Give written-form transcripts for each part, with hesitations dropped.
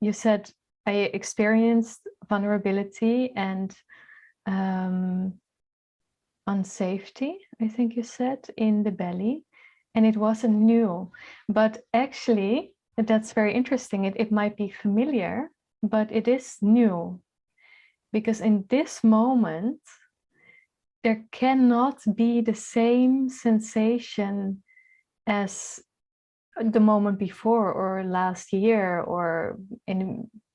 you said, I experienced vulnerability and unsafety, I think you said, in the belly, and it wasn't new. But actually, that's very interesting. It might be familiar, but it is new. Because in this moment, there cannot be the same sensation as the moment before or last year or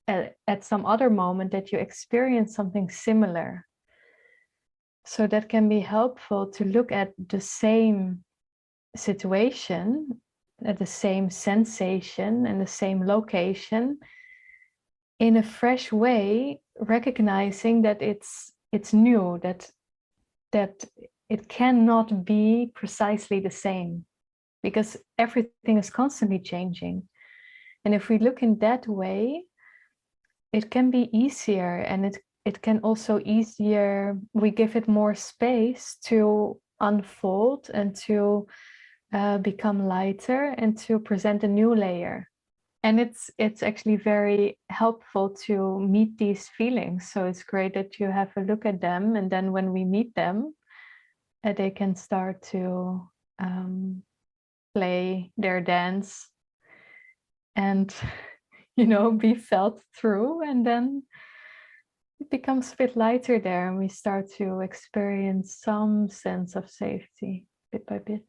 at some other moment that you experience something similar. So that can be helpful to look at the same situation, at the same sensation and the same location in a fresh way, recognizing that it's new, that it cannot be precisely the same, because everything is constantly changing. And if we look in that way, it can be easier, and it can also easier, we give it more space to unfold and to become lighter and to present a new layer. And it's actually very helpful to meet these feelings. So it's great that you have a look at them, and then when we meet them, they can start to play their dance and be felt through, and then it becomes a bit lighter there, and we start to experience some sense of safety bit by bit.